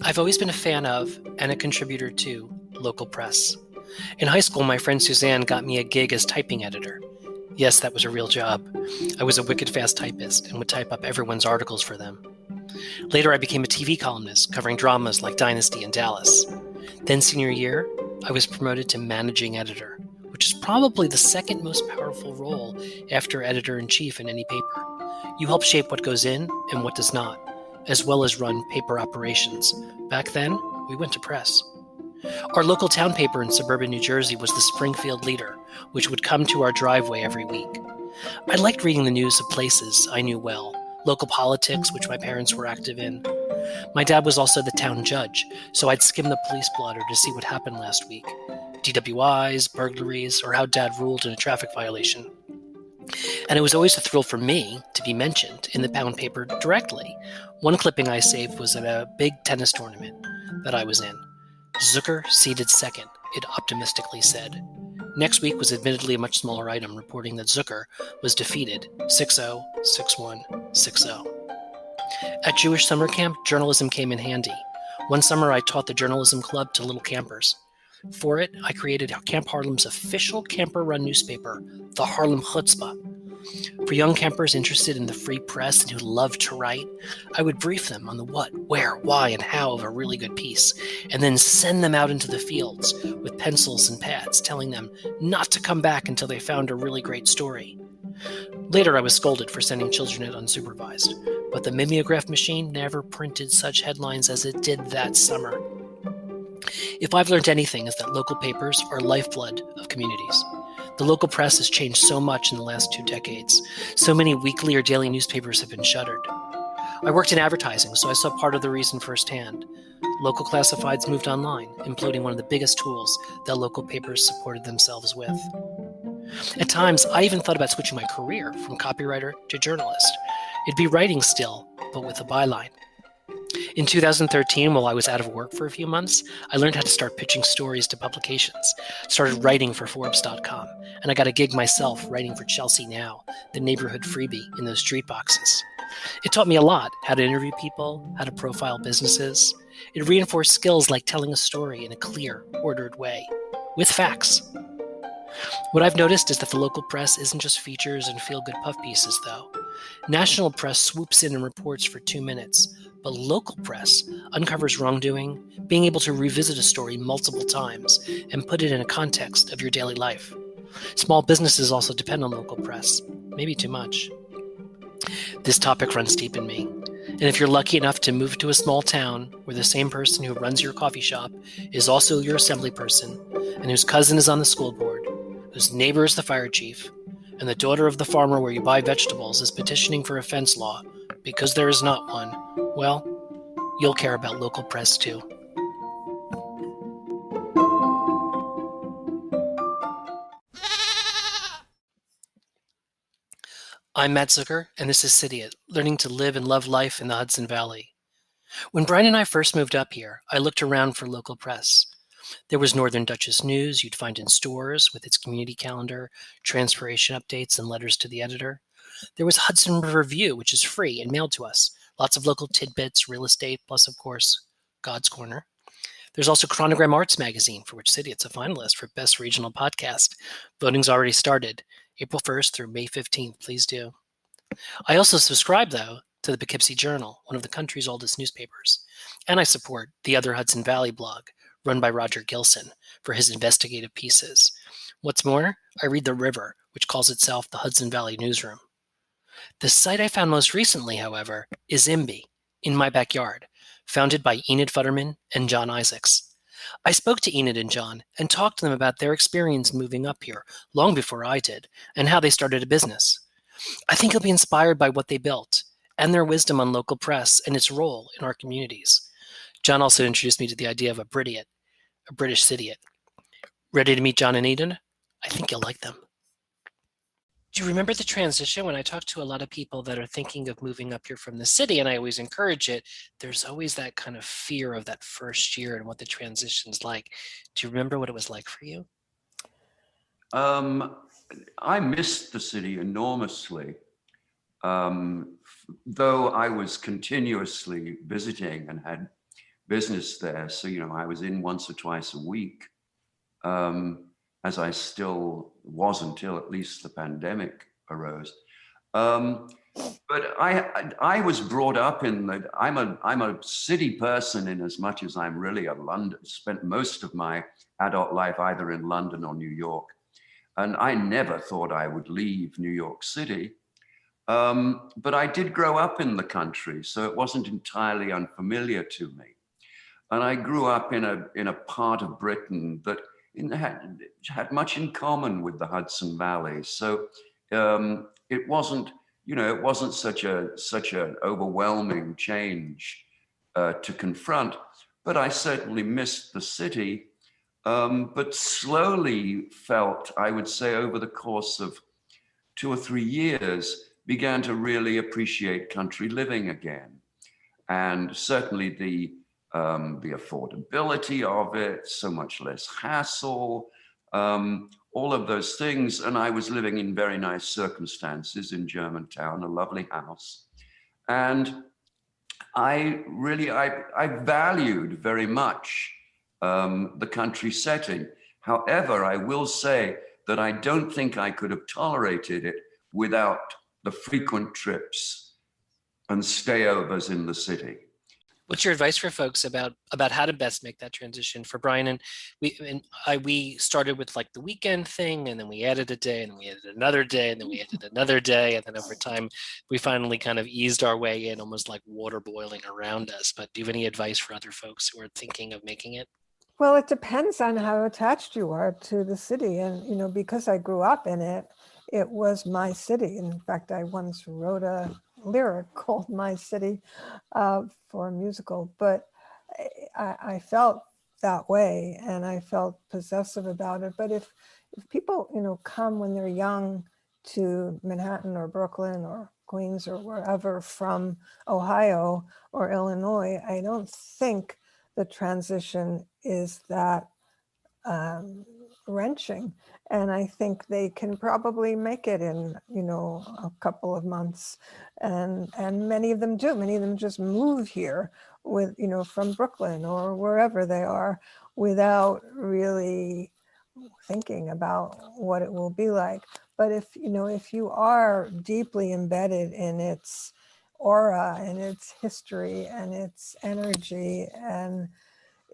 I've always been a fan of and a contributor to local press. In high school, my friend Suzanne got me a gig as typing editor. Yes, that was a real job. I was a wicked fast typist and would type up everyone's articles for them. Later, I became a TV columnist covering dramas like Dynasty and Dallas. Then, senior year, I was promoted to managing editor, which is probably the second most powerful role after editor-in-chief in any paper. You help shape what goes in and what does not, as well as run paper operations. Back then, we went to press. Our local town paper in suburban New Jersey was the Springfield Leader, which would come to our driveway every week. I liked reading the news of places I knew well, local politics, which my parents were active in. My dad was also the town judge, so I'd skim the police blotter to see what happened last week. DWIs, burglaries, or how dad ruled in a traffic violation. And it was always a thrill for me to be mentioned in the pound paper directly. One clipping I saved was at a big tennis tournament that I was in. Zucker seeded second, it optimistically said. Next week was admittedly a much smaller item reporting that Zucker was defeated 6-0, 6-1, 6-0. At Jewish summer camp, journalism came in handy. One summer I taught the journalism club to little campers. For it, I created Camp Harlem's official camper-run newspaper, the Harlem Chutzpah. For young campers interested in the free press and who loved to write, I would brief them on the what, where, why, and how of a really good piece, and then send them out into the fields with pencils and pads, telling them not to come back until they found a really great story. Later, I was scolded for sending children it unsupervised, but the mimeograph machine never printed such headlines as it did that summer. If I've learned anything, it's that local papers are lifeblood of communities. The local press has changed so much in the last 2 decades. So many weekly or daily newspapers have been shuttered. I worked in advertising, so I saw part of the reason firsthand. Local classifieds moved online, imploding one of the biggest tools that local papers supported themselves with. At times, I even thought about switching my career from copywriter to journalist. It'd be writing still, but with a byline. In 2013, while I was out of work for a few months, I learned how to start pitching stories to publications, started writing for Forbes.com, and I got a gig myself writing for Chelsea Now, the neighborhood freebie in those street boxes. It taught me a lot, how to interview people, how to profile businesses. It reinforced skills like telling a story in a clear, ordered way, with facts. What I've noticed is that the local press isn't just features and feel-good puff pieces, though. National press swoops in and reports for 2 minutes, but local press uncovers wrongdoing, being able to revisit a story multiple times and put it in a context of your daily life. Small businesses also depend on local press, maybe too much. This topic runs deep in me, and if you're lucky enough to move to a small town where the same person who runs your coffee shop is also your assembly person, and whose cousin is on the school board, whose neighbor is the fire chief, and the daughter of the farmer where you buy vegetables is petitioning for a fence law because there is not one, well, you'll care about local press too. I'm Matt Zucker, and this is Cidiot, learning to live and love life in the Hudson Valley. When Brian and I first moved up here, I looked around for local press. There was Northern Duchess News you'd find in stores with its community calendar, transpiration updates, and letters to the editor. There was Hudson River View, which is free and mailed to us. Lots of local tidbits, real estate, plus, of course, God's Corner. There's also Chronogram Arts Magazine, for which Cidiot's a finalist for Best Regional Podcast. Voting's already started, April 1st through May 15th. Please do. I also subscribe, though, to the Poughkeepsie Journal, one of the country's oldest newspapers. And I support the Other Hudson Valley blog, run by Roger Gilson, for his investigative pieces. What's more, I read The River, which calls itself the Hudson Valley Newsroom. The site I found most recently, however, is IMBY, In My Backyard, founded by Enid Futterman and John Isaacs. I spoke to Enid and John and talked to them about their experience moving up here, long before I did, and how they started a business. I think you'll be inspired by what they built, and their wisdom on local press and its role in our communities. John also introduced me to the idea of a Britiot, a British Cidiot. Ready to meet John and Enid? I think you'll like them. Do you remember the transition when I talk to a lot of people that are thinking of moving up here from the city, and I always encourage it, there's always that kind of fear of that first year and what the transition's like. Do you remember what it was like for you? I missed the city enormously, though I was continuously visiting and had business there. So, I was in once or twice a week, as I still was until at least the pandemic arose. But I was brought up in the, I'm a city person in as much as I'm really a London, spent most of my adult life either in London or New York. And I never thought I would leave New York City. But I did grow up in the country, so it wasn't entirely unfamiliar to me. And I grew up in a part of Britain that had much in common with the Hudson Valley. So it wasn't, it wasn't such an overwhelming change to confront. But I certainly missed the city, but slowly felt, I would say, over the course of 2 or 3 years, began to really appreciate country living again. And certainly the affordability of it, so much less hassle, all of those things. And I was living in very nice circumstances in Germantown, a lovely house. And I valued very much the country setting. However, I will say that I don't think I could have tolerated it without the frequent trips and stayovers in the city. What's your advice for folks about how to best make that transition? For Brian and we started with like the weekend thing, and then we added a day, and then we added another day, and then we added another day, and then over time we finally kind of eased our way in, almost like water boiling around us. But do you have any advice for other folks who are thinking of making it? Well, it depends on how attached you are to the city, and because I grew up in it, it was my city. In fact, I once wrote a lyric called My City for a musical, but I felt that way and I felt possessive about it. But if people, come when they're young to Manhattan or Brooklyn or Queens or wherever from Ohio or Illinois, I don't think the transition is that wrenching. And I think they can probably make it in, a couple of months. And many of them do. Many of them just move here with, from Brooklyn or wherever they are without really thinking about what it will be like. But if you are deeply embedded in its aura and its history and its energy and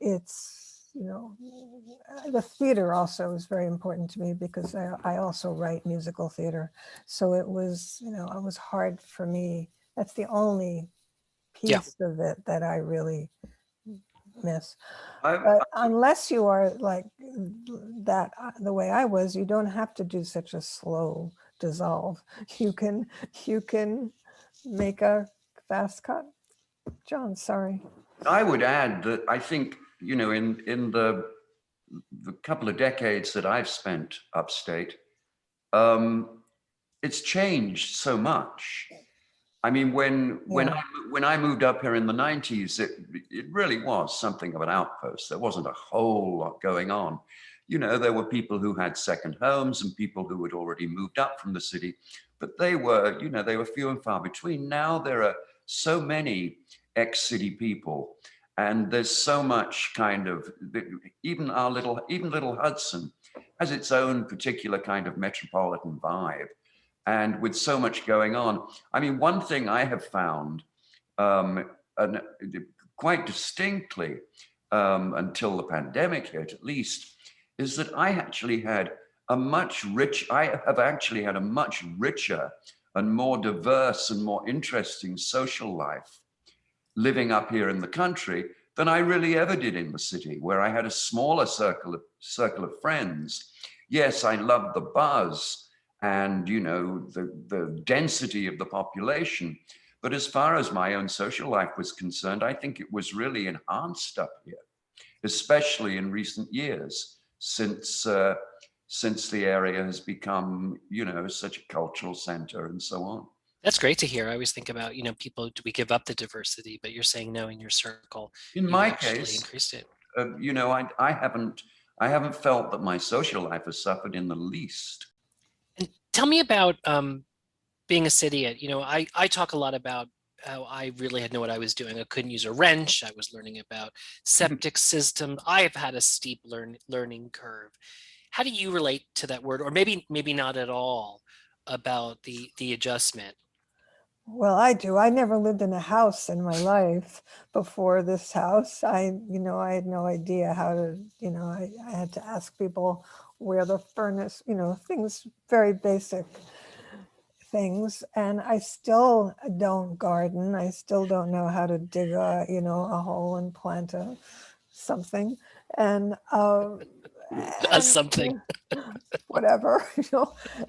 its, the theater also is very important to me because I also write musical theater. So it was hard for me. That's the only piece of it that I really miss. But unless you are like that, the way I was, you don't have to do such a slow dissolve. You can make a fast cut. John, sorry. I would add that I think, in the couple of decades that I've spent upstate, it's changed so much. I mean, when I moved up here in the 90s, it really was something of an outpost. There wasn't a whole lot going on. There were people who had second homes and people who had already moved up from the city, but they were few and far between. Now there are so many ex-city people, and there's so much kind of, even little Hudson has its own particular kind of metropolitan vibe. And with so much going on, I mean, one thing I have found quite distinctly until the pandemic hit, at least, is that I have actually had a much richer and more diverse and more interesting social life living up here in the country than I really ever did in the city, where I had a smaller circle of friends. Yes, I loved the buzz and the density of the population, but as far as my own social life was concerned, I think it was really enhanced up here, especially in recent years, since the area has become such a cultural center and so on. That's great to hear. I always think about, people, do we give up the diversity? But you're saying no, in your circle, in my case, increased it. I haven't felt that my social life has suffered in the least. And tell me about being a Cidiot. I talk a lot about I really had know what I was doing. I couldn't use a wrench. I was learning about septic systems. I have had a steep learning curve. How do you relate to that word, or maybe not at all, about the adjustment? Well, I do. I never lived in a house in my life before this house. I had no idea how to, I had to ask people where the furnace, things, very basic things. And I still don't garden. I still don't know how to dig a hole and plant something. And, Something. whatever,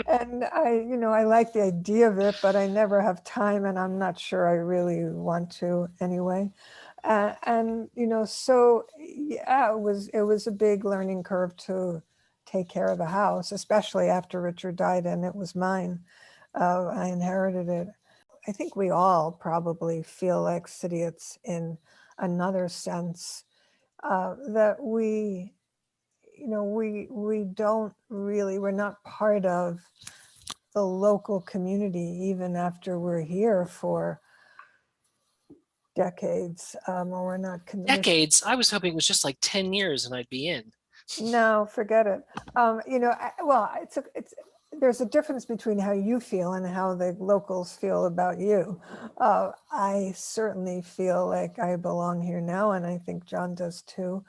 and I like the idea of it, but I never have time, and I'm not sure I really want to anyway. And so yeah, it was a big learning curve to take care of a house, especially after Richard died and it was mine. I inherited it. I think we all probably feel like Cidiots in another sense, that we don't really, we're not part of the local community even after we're here for decades, or we're not Decades. I was hoping it was just like 10 years and I'd be in. No, forget it. Well, there's a difference between how you feel and how the locals feel about you. I certainly feel like I belong here now, and I think John does too.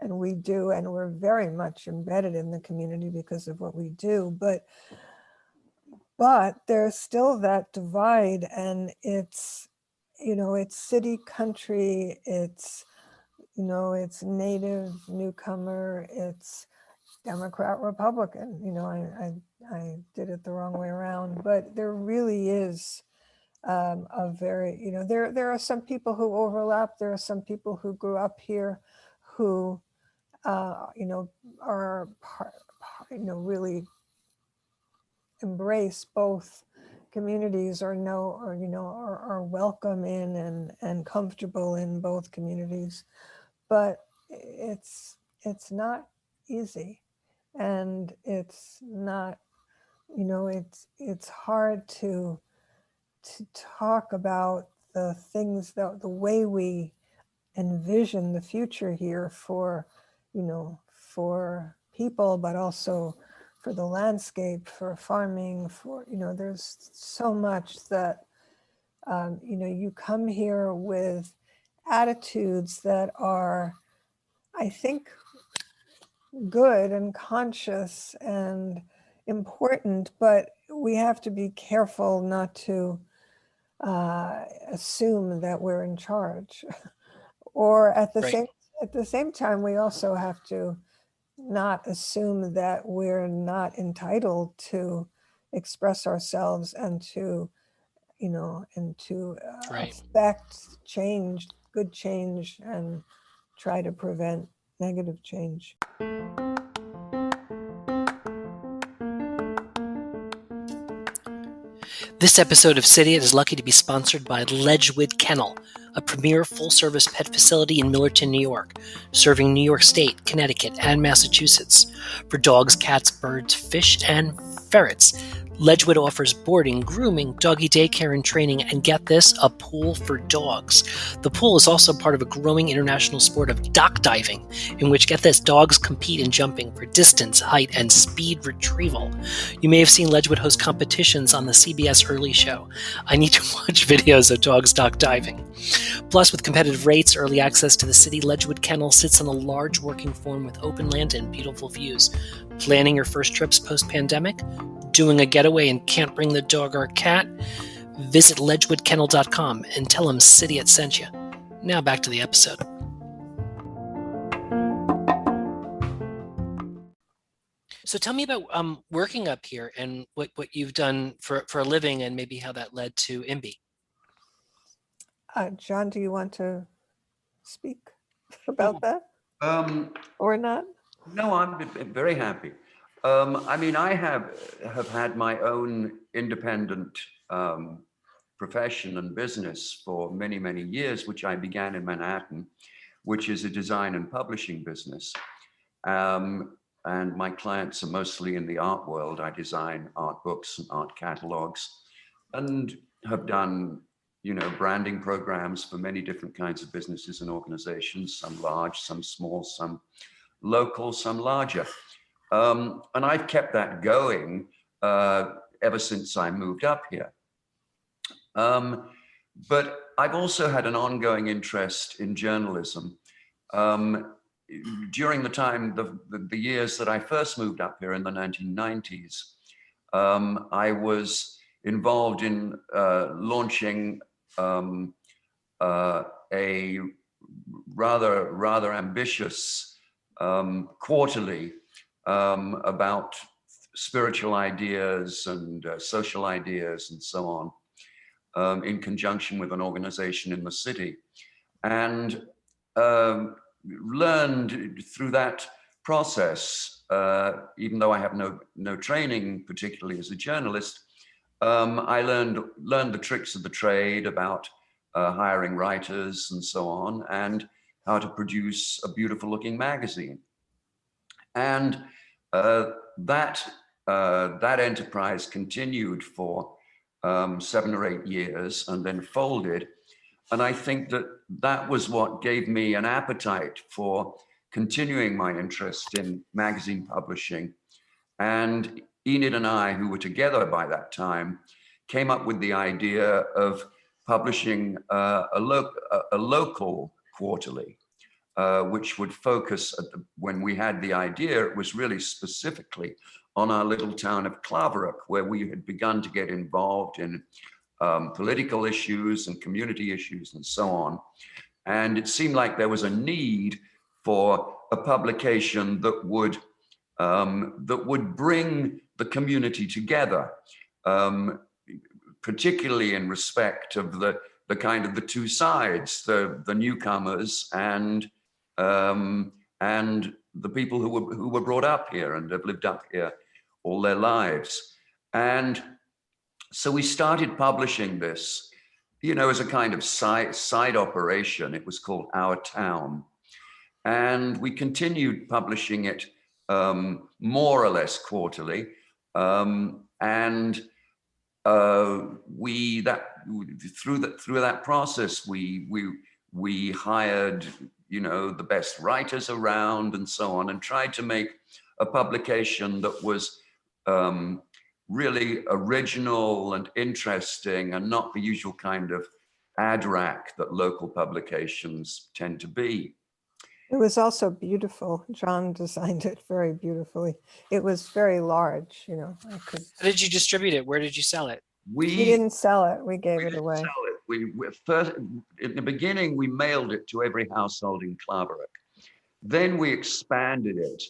And we do, and we're very much embedded in the community because of what we do. But there's still that divide, and it's city country, it's native newcomer, it's Democrat Republican. I did it the wrong way around, but there really is a very, there are some people who overlap. There are some people who grew up here who are really embrace both communities, or know, or are welcome in and comfortable in both communities. But it's not easy, and it's not, it's hard to talk about the things, that the way we envision the future here for people, but also for the landscape, for farming, for there's so much that you come here with attitudes that are, I think, good and conscious and important, but we have to be careful not to assume that we're in charge. Or at Right. the same time, we also have to not assume that we're not entitled to express ourselves and to Right. affect change, good change, and try to prevent negative change. This episode of Cidiot is lucky to be sponsored by Ledgewood Kennel, a premier full-service pet facility in Millerton, New York, serving New York State, Connecticut, and Massachusetts for dogs, cats, birds, fish, and ferrets. Ledgewood offers boarding, grooming, doggy daycare, and training, and get this, a pool for dogs. The pool is also part of a growing international sport of dock diving, in which, get this, dogs compete in jumping for distance, height, and speed retrieval. You may have seen Ledgewood host competitions on the CBS Early Show. I need to watch videos of dogs dock diving. Plus, with competitive rates, early access to the city, Ledgewood Kennel sits on a large working farm with open land and beautiful views. Planning your first trips post-pandemic? Doing a getaway and can't bring the dog or cat? Visit ledgewoodkennel.com and tell them Cidiot sent you. Now back to the episode. So tell me about working up here and what you've done for a living, and maybe how that led to IMBY. John, do you want to speak about that or not? No, I'm very happy. I have had my own independent profession and business for many, many years, which I began in Manhattan, which is a design and publishing business. And my clients are mostly in the art world. I design art books and art catalogs, and have done branding programs for many different kinds of businesses and organizations, some large, some small, some local, some larger. And I've kept that going ever since I moved up here. But I've also had an ongoing interest in journalism. During the time, the years that I first moved up here in the 1990s, I was involved in launching a rather ambitious quarterly about spiritual ideas and social ideas and so on, in conjunction with an organization in the city, and learned through that process, even though I have no training particularly as a journalist, I learned the tricks of the trade about hiring writers and so on, and how to produce a beautiful looking magazine. And that enterprise continued for 7 or 8 years and then folded. And I think that was what gave me an appetite for continuing my interest in magazine publishing. And Enid and I, who were together by that time, came up with the idea of publishing a local quarterly, which would focus, when we had the idea, it was really specifically on our little town of Claverack, where we had begun to get involved in political issues and community issues and so on. And it seemed like there was a need for a publication that would bring the community together, particularly in respect of the kind of the two sides, the newcomers and the people who were brought up here and have lived up here all their lives. And so we started publishing this, as a kind of side operation. It was called Our Town. And we continued publishing it more or less quarterly. Through that process, we hired, the best writers around and so on, and tried to make a publication that was really original and interesting, and not the usual kind of ad rack that local publications tend to be. It was also beautiful. John designed it very beautifully. It was very large, How did you distribute it? Where did you sell it? We didn't sell it. We gave it away. Sell it. We first, in the beginning, we mailed it to every household in Claverack. Then we expanded it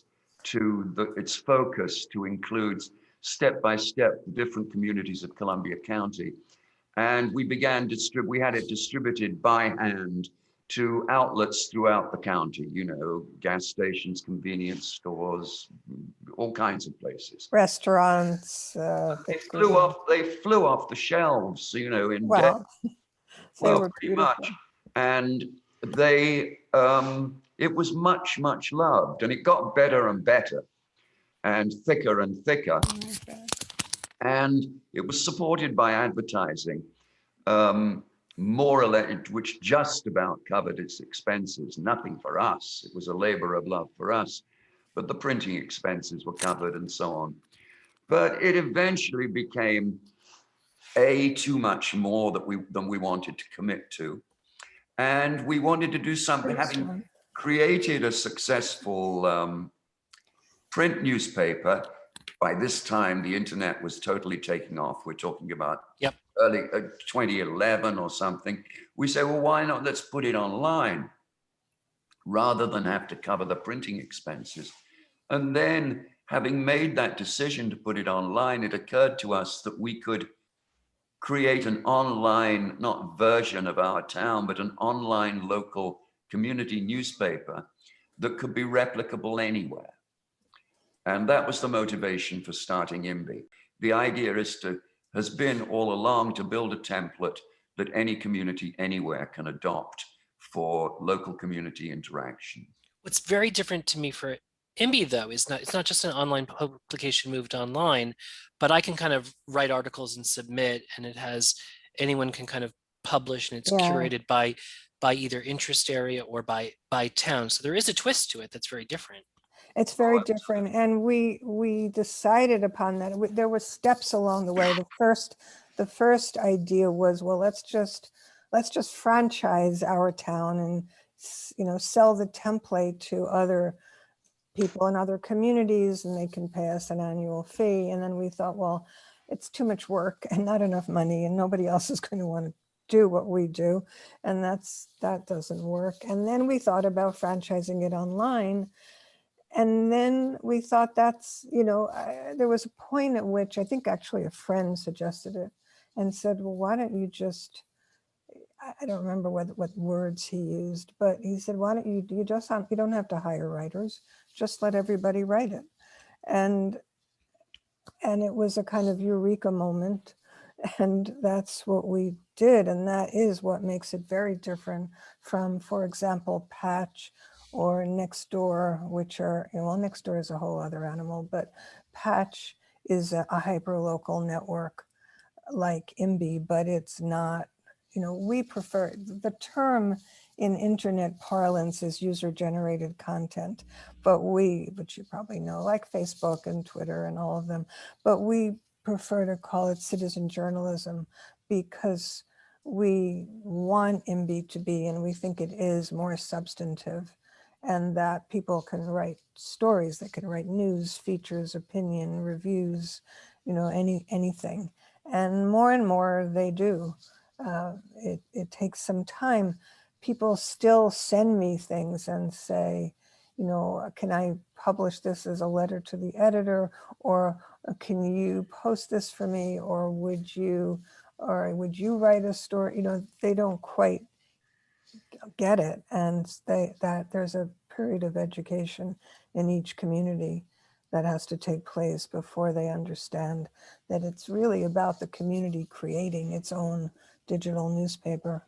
to its focus to include step by step the different communities of Columbia County. And we we had it distributed by hand to outlets throughout the county, gas stations, convenience stores, all kinds of places. Restaurants. They flew off the shelves, in pretty much. And it was much, much loved, and it got better and better and thicker. And it was supported by advertising, more or less, which just about covered its expenses. Nothing for us. It was a labor of love for us, but the printing expenses were covered and so on. But it eventually became too much more than we wanted to commit to. And we wanted to do something, having created a successful print newspaper. By this time, the internet was totally taking off. We're talking about early 2011 or something. We say, well, why not? Let's put it online rather than have to cover the printing expenses. And then, having made that decision to put it online, it occurred to us that we could create an online, not version of Our Town, but an online local community newspaper that could be replicable anywhere. And that was the motivation for starting IMBY. The idea has been all along to build a template that any community anywhere can adopt for local community interaction. What's very different to me for IMBY, though, it's not just an online publication moved online, but I can kind of write articles and submit, and anyone can kind of published and it's Yeah. curated by either interest area or by town. So there is a twist to it that's very different. It's very different, and we decided upon that. There were steps along the way. The first idea was, well, let's just franchise our town and sell the template to other people in other communities, and they can pay us an annual fee. And then we thought, well, it's too much work and not enough money, and nobody else is going to want to do what we do, and that doesn't work. And then we thought about franchising it online. And then we thought there was a point at which I think actually a friend suggested it and said, well, why don't you just, I don't remember what words he used, but he said, why don't you don't have to hire writers, just let everybody write it. And it was a kind of eureka moment. And that's what we did. And that is what makes it very different from, for example, Patch or Nextdoor, which are, Nextdoor is a whole other animal, but Patch is a hyperlocal network like IMBY, but it's not, we prefer, the term in internet parlance is user-generated content, which you probably know, like Facebook and Twitter and all of them, but we prefer to call it citizen journalism because we want IMBY to be, and we think it is, more substantive, and that people can write stories, they can write news, features, opinion, reviews, anything. And more they do. It takes some time. People still send me things and say, can I publish this as a letter to the editor, or can you post this for me, or would you write a story? They don't quite get it, and that there's a period of education in each community that has to take place before they understand that it's really about the community creating its own digital newspaper.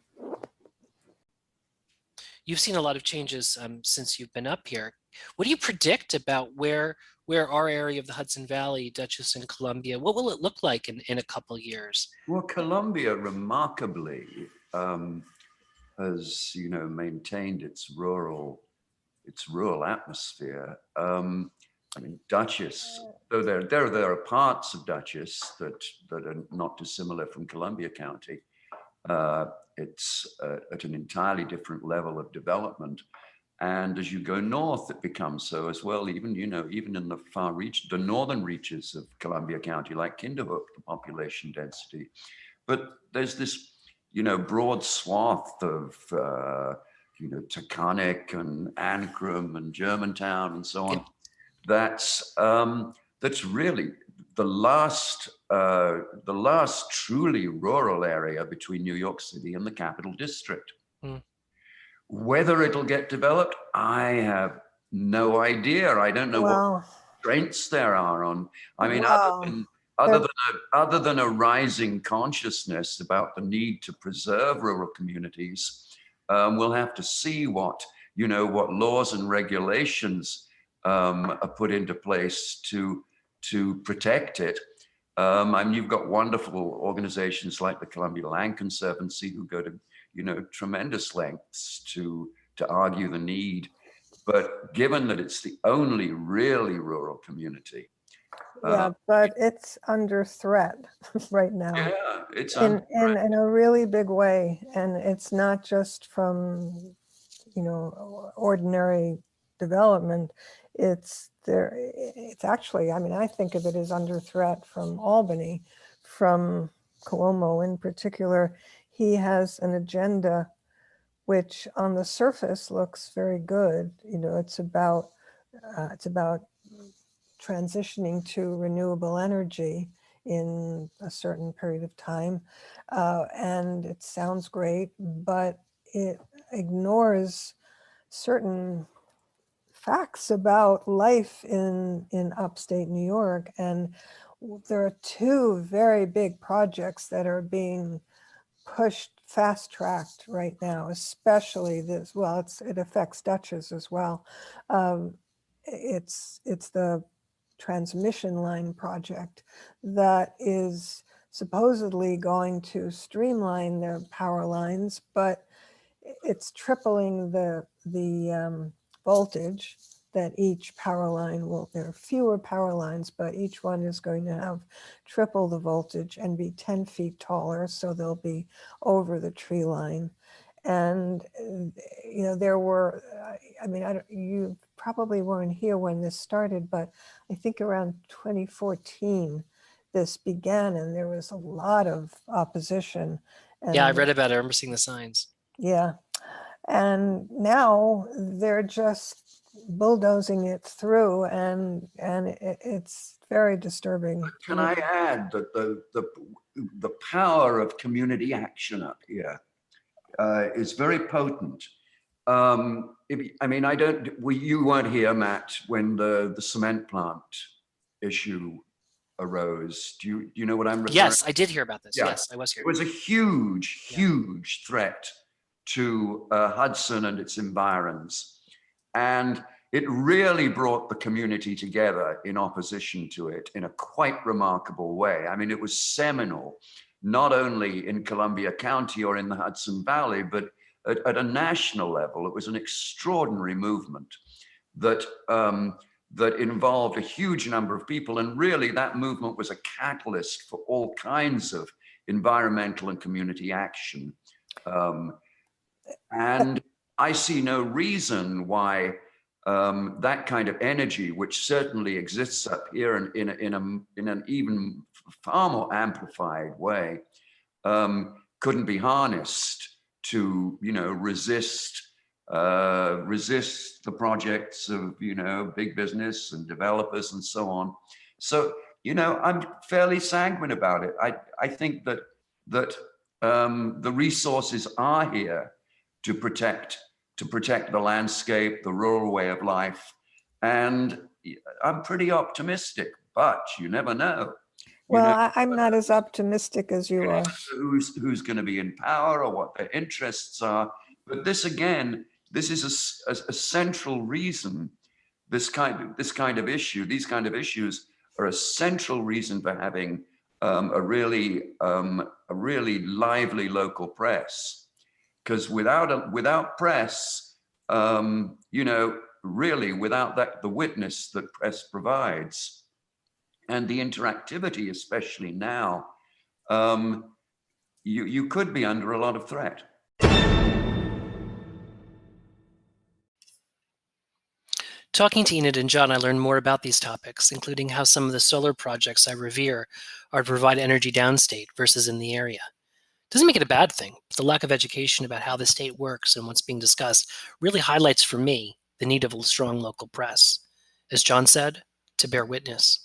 You've seen a lot of changes since you've been up here. What do you predict about where our area of the Hudson Valley, Dutchess and Columbia, what will it look like in a couple of years? Well, Columbia remarkably has, maintained its rural atmosphere. Dutchess, though there are parts of Dutchess that are not dissimilar from Columbia County. It's at an entirely different level of development. And as you go north, it becomes so as well, even in the far reach, the northern reaches of Columbia County, like Kinderhook, the population density. But there's this, broad swath of, Taconic and Ancram and Germantown and so on. That's really the last truly rural area between New York City and the Capital District. Mm. Whether it'll get developed, I have no idea. I don't know what strengths there are on. Other than a rising consciousness about the need to preserve rural communities, we'll have to see what laws and regulations are put into place to protect it. You've got wonderful organizations like the Columbia Land Conservancy who go to tremendous lengths to argue the need. But given that it's the only really rural community, but it's under threat right now. Yeah, it's in a really big way, and it's not just from ordinary development. It's actually, I think of it as under threat from Albany, from Cuomo in particular. He has an agenda which on the surface looks very good. It's about transitioning to renewable energy in a certain period of time. And it sounds great, but it ignores certain facts about life in upstate New York. And there are two very big projects that are being pushed, fast-tracked right now, especially this. Well, it affects Dutchess as well. It's the transmission line project that is supposedly going to streamline their power lines, but it's tripling the voltage that each power line will, there are fewer power lines, but each one is going to have triple the voltage and be 10 feet taller, so they'll be over the tree line. And, there were, you probably weren't here when this started, but I think around 2014, this began, and there was a lot of opposition. Yeah, I And read about it. I remember seeing the signs. yeah. And now they're just bulldozing it through, and it's very disturbing. Can I add that the power of community action up here is very potent. You weren't here, Matt, when the cement plant issue arose. Do you know what I'm referring to? Yes, I did hear about this. Yeah. Yes, I was here. It was a huge threat to Hudson and its environs. And it really brought the community together in opposition to it in a quite remarkable way. I mean, it was seminal, not only in Columbia County or in the Hudson Valley, but at a national level. It was an extraordinary movement that involved a huge number of people. And really, that movement was a catalyst for all kinds of environmental and community action. And I see no reason why that kind of energy, which certainly exists up here in an even far more amplified way, couldn't be harnessed to, resist the projects of, big business and developers and so on. So, I'm fairly sanguine about it. I think that the resources are here to protect the landscape, the rural way of life. And I'm pretty optimistic, but you never know. Well, I'm not as optimistic as you are. Who's going to be in power or what their interests are. But this is a central reason. These kind of issues are a central reason for having a really lively local press. Because without press, really without the witness that press provides, and the interactivity, especially now, you could be under a lot of threat. Talking to Enid and John, I learned more about these topics, including how some of the solar projects I revere are to provide energy downstate versus in the area. Doesn't make it a bad thing, but the lack of education about how the state works and what's being discussed really highlights for me the need of a strong local press. As John said, to bear witness.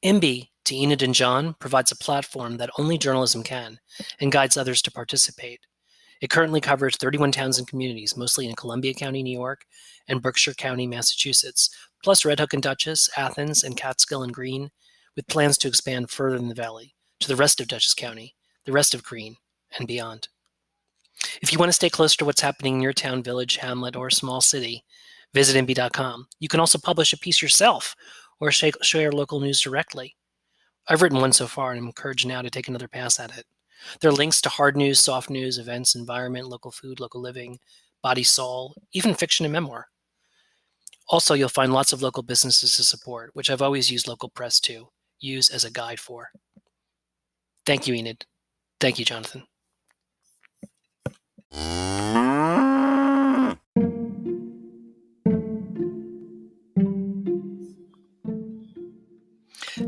MB, to Enid and John, provides a platform that only journalism can and guides others to participate. It currently covers 31 towns and communities, mostly in Columbia County, New York, and Berkshire County, Massachusetts, plus Red Hook and Dutchess, Athens, and Catskill and Greene, with plans to expand further in the valley to the rest of Dutchess County, the rest of Greene, and beyond. If you want to stay close to what's happening in your town, village, hamlet, or small city, visit MB.com. You can also publish a piece yourself or share local news directly. I've written one so far, and I'm encouraged now to take another pass at it. There are links to hard news, soft news, events, environment, local food, local living, body, soul, even fiction and memoir. Also, you'll find lots of local businesses to support, which I've always used local press to use as a guide for. Thank you, Enid. Thank you, Jonathan.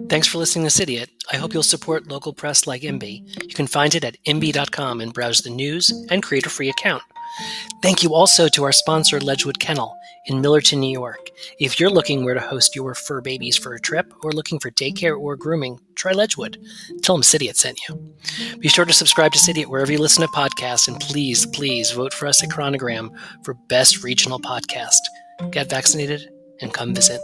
Thanks for listening to Cidiot. I hope you'll support local press like MB. You can find it at mb.com and browse the news and create a free account. Thank you also to our sponsor, Ledgewood Kennel in Millerton, New York. If you're looking where to host your fur babies for a trip or looking for daycare or grooming, try Ledgewood. Tell them Cidiot sent you. Be sure to subscribe to Cidiot wherever you listen to podcasts, and please, please vote for us at Chronogram for Best Regional Podcast. Get vaccinated and come visit.